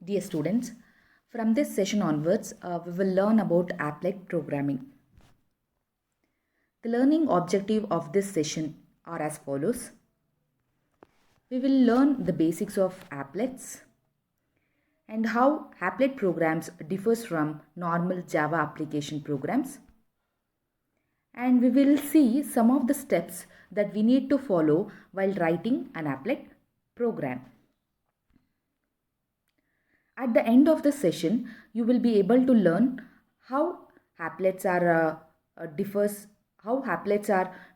Dear students, from this session onwards, we will learn about applet programming. The learning objective of this session are as follows. We will learn the basics of applets and how applet programs differs from normal Java application programs. And we will see some of the steps that we need to follow while writing an applet program. At the end of the session, you will be able to learn how applets are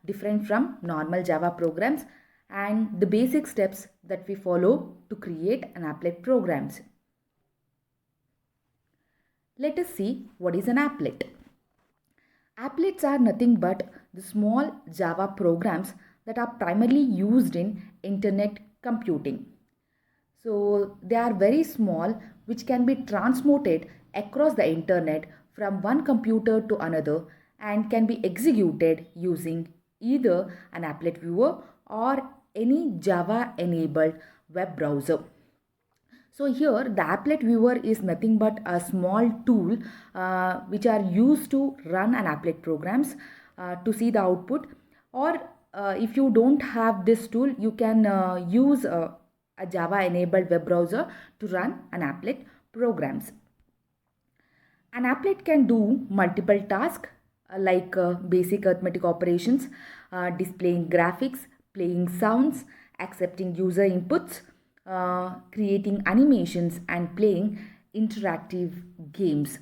different from normal Java programs and the basic steps that we follow to create an applet programs. Let us see what is an applet. Applets are nothing but the small Java programs that are primarily used in internet computing. So they are very small, which can be transmitted across the internet from one computer to another and can be executed using either an applet viewer or any Java enabled web browser. So here the applet viewer is nothing but a small tool which are used to run an applet programs to see the output, or if you don't have this tool, you can use a Java enabled web browser to run an applet programs. An applet can do multiple tasks like basic arithmetic operations, displaying graphics, playing sounds, accepting user inputs, creating animations and playing interactive games.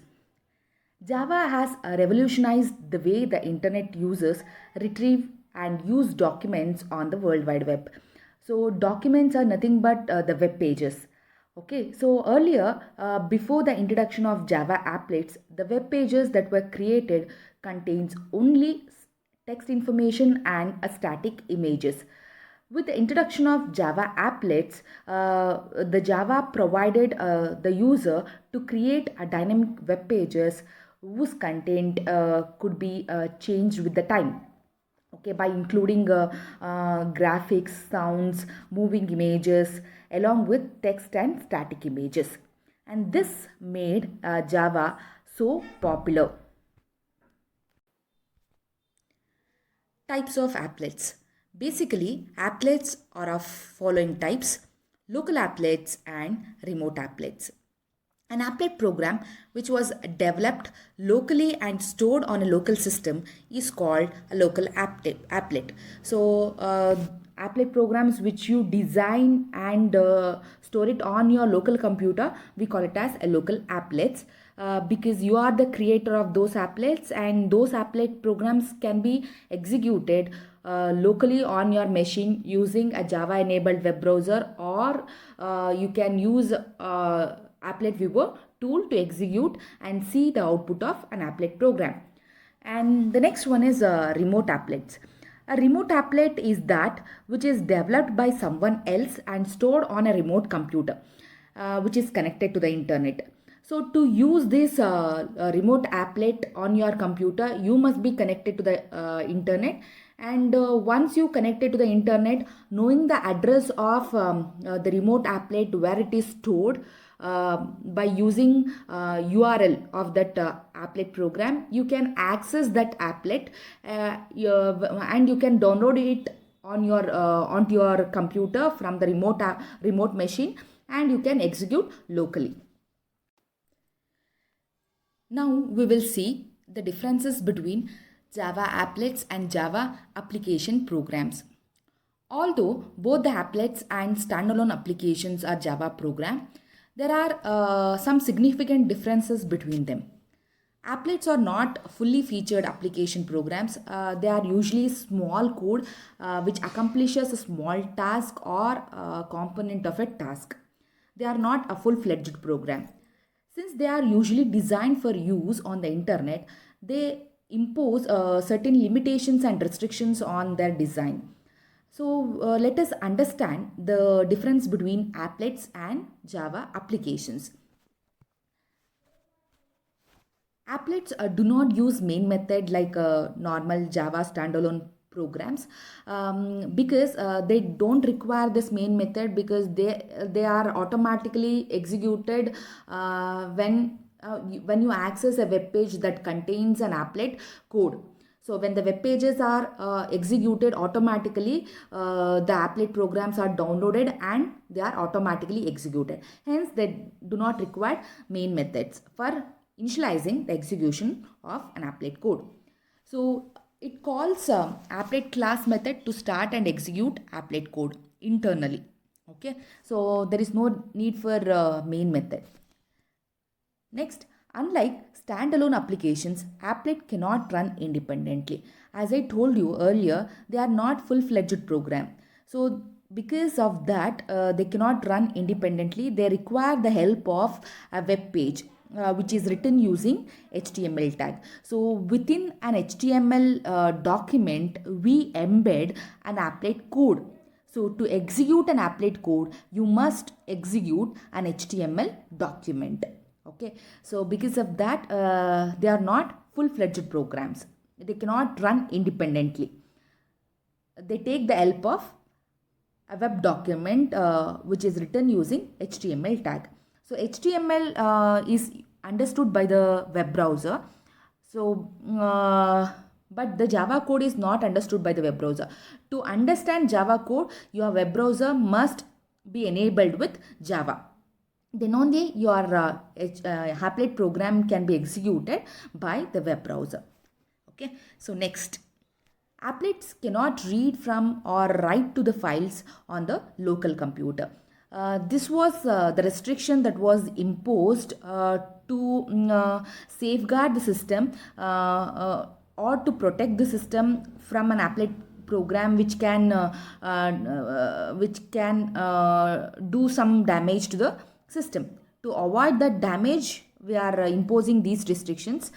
Java has revolutionized the way the internet users retrieve and use documents on the World Wide Web. So documents are nothing but the web pages. Okay, so earlier, before the introduction of Java applets, the web pages that were created contains only text information and a static images. With the introduction of Java applets, the Java provided the user to create a dynamic web pages whose content could be changed with the time. Okay, by including graphics, sounds, moving images, along with text and static images. And this made Java so popular. Types of applets. Basically, applets are of following types: local applets and remote applets. An applet program which was developed locally and stored on a local system is called a local applet. So, applet programs which you design and store it on your local computer, we call it as a local applets. Because you are the creator of those applets, and those applet programs can be executed locally on your machine using a Java enabled web browser, or you can use applet viewer tool to execute and see the output of an applet program. And the next one is remote applets. A remote applet is that which is developed by someone else and stored on a remote computer which is connected to the internet. So to use this remote applet on your computer, you must be connected to the internet. And once you connected to the internet, knowing the address of the remote applet where it is stored, by using URL of that applet program, you can access that applet and you can download it on your onto your computer from the remote machine, and you can execute locally. Now we will see the differences between Java applets and Java application programs. Although both the applets and standalone applications are Java program, there are some significant differences between them. Applets are not fully featured application programs. They are usually small code which accomplishes a small task or component of a task. They are not a full-fledged program. Since they are usually designed for use on the internet, they impose certain limitations and restrictions on their design. So let us understand the difference between applets and Java applications. Applets do not use main method like a normal Java standalone programs, because they don't require this main method, because they are automatically executed when you access a web page that contains an applet code. So when the web pages are executed automatically, the applet programs are downloaded and they are automatically executed. Hence, they do not require main methods for initializing the execution of an applet code. So it calls applet class method to start and execute applet code internally. Okay, so there is no need for main method. Next, unlike standalone applications, applet cannot run independently. As I told you earlier, they are not full-fledged program. So because of that, they cannot run independently. They require the help of a web page, which is written using HTML tag. So within an HTML document, we embed an applet code. So to execute an applet code, you must execute an HTML document. Okay, so because of that, they are not full-fledged programs. They cannot run independently. They take the help of a web document which is written using HTML tag. So HTML is understood by the web browser. So but the Java code is not understood by the web browser. To understand Java code, your web browser must be enabled with Java. Then only your applet program can be executed by the web browser. Okay, so next, applets cannot read from or write to the files on the local computer. This was the restriction that was imposed to safeguard the system or to protect the system from an applet program which can do some damage to the system. To avoid that damage, we are imposing these restrictions.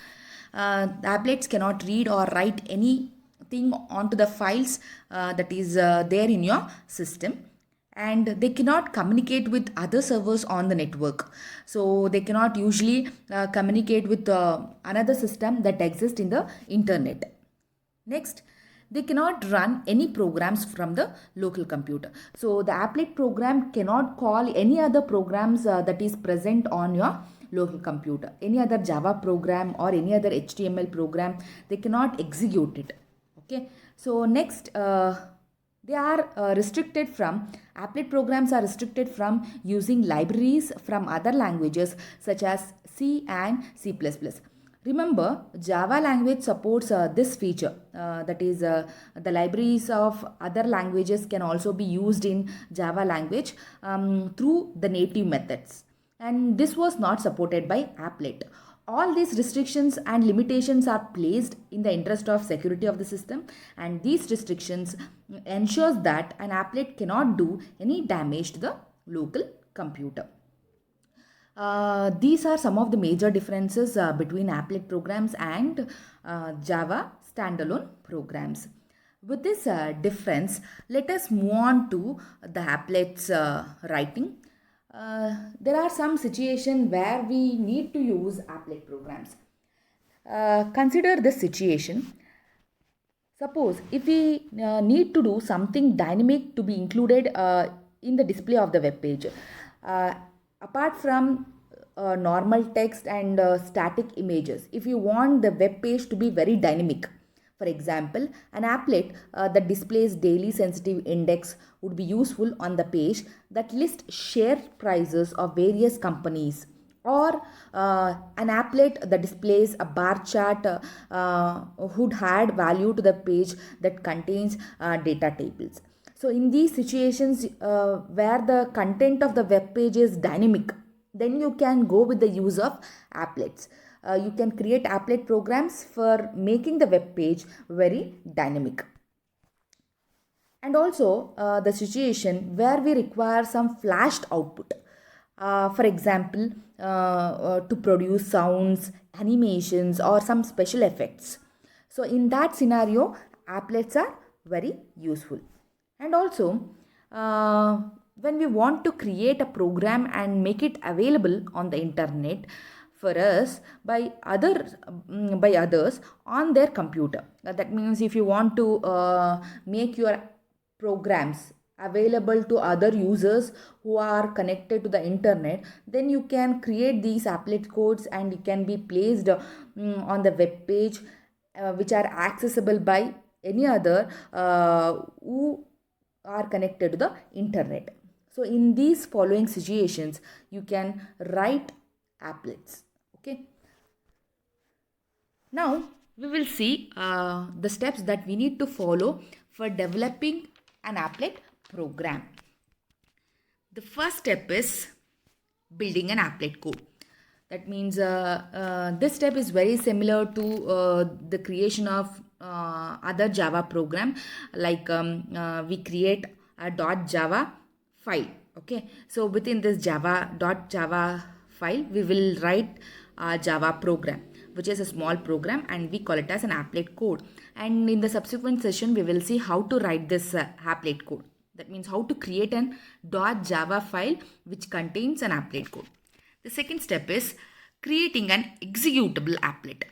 The applets cannot read or write anything onto the files that is there in your system, and they cannot communicate with other servers on the network. So they cannot usually communicate with another system that exists in the internet. Next, they cannot run any programs from the local computer. So the applet program cannot call any other programs that is present on your local computer. Any other Java program or any other HTML program, they cannot execute it. Okay. So next, they are restricted from, applet programs are restricted from using libraries from other languages such as C and C++. Remember, Java language supports this feature, that is the libraries of other languages can also be used in Java language through the native methods, and this was not supported by applet. All these restrictions and limitations are placed in the interest of security of the system, and these restrictions ensures that an applet cannot do any damage to the local computer. These are some of the major differences between applet programs and Java standalone programs. With this difference, let us move on to the applets writing. There are some situations where we need to use applet programs. Consider this situation. Suppose if we need to do something dynamic to be included in the display of the web page. Apart from normal text and static images, if you want the web page to be very dynamic, for example, an applet that displays daily sensitive index would be useful on the page that lists share prices of various companies, or an applet that displays a bar chart would add value to the page that contains data tables. So in these situations where the content of the web page is dynamic, then you can go with the use of applets. You can create applet programs for making the web page very dynamic. And also the situation where we require some flashed output. For example, to produce sounds, animations, or some special effects. So in that scenario, applets are very useful. And also, when we want to create a program and make it available on the internet, for us by others on their computer. That means if you want to make your programs available to other users who are connected to the internet, then you can create these applet codes and it can be placed on the web page, which are accessible by any other who are connected to the internet. So in these following situations, you can write applets. Okay. Now we will see the steps that we need to follow for developing an applet program. The first step is building an applet code. That means this step is very similar to the creation of other Java program, like we create a .java file. Okay, so within this .java file, we will write a Java program, which is a small program, and we call it as an applet code. And in the subsequent session, we will see how to write this applet code. That means how to create an .java file which contains an applet code. The second step is creating an executable applet.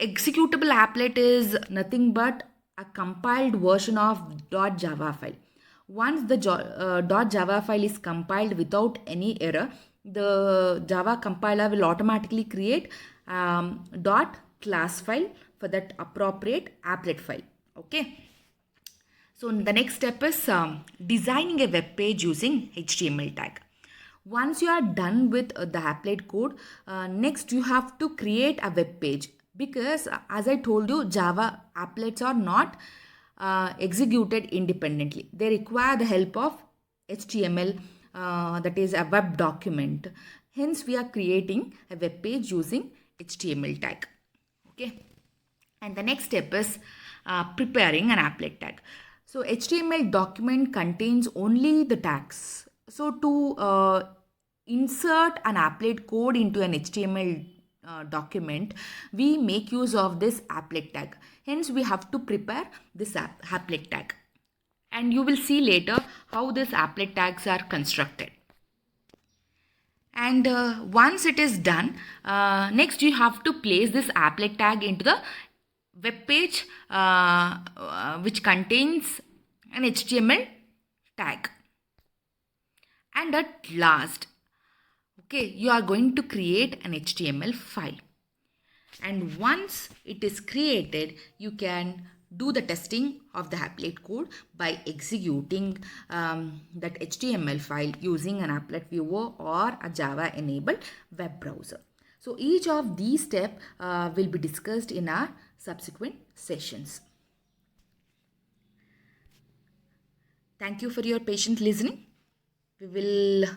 Executable applet is nothing but a compiled version of .java file. Once the .java file is compiled without any error, the Java compiler will automatically create .class file for that appropriate applet file. Okay. So the next step is designing a web page using HTML tag. Once you are done with the applet code, next you have to create a web page, because as I told you, Java applets are not executed independently. They require the help of HTML, that is a web document. Hence we are creating a web page using HTML tag. Okay. And the next step is preparing an applet tag. So HTML document contains only the tags. So to insert an applet code into an HTML document, we make use of this applet tag. Hence we have to prepare this applet tag. And you will see later how these applet tags are constructed. And once it is done, next you have to place this applet tag into the web page which contains an HTML tag. And at last, okay, you are going to create an HTML file. And once it is created, you can do the testing of the applet code by executing that HTML file using an applet viewer or a Java enabled web browser. So each of these steps will be discussed in our subsequent sessions. Thank you for your patient listening. We will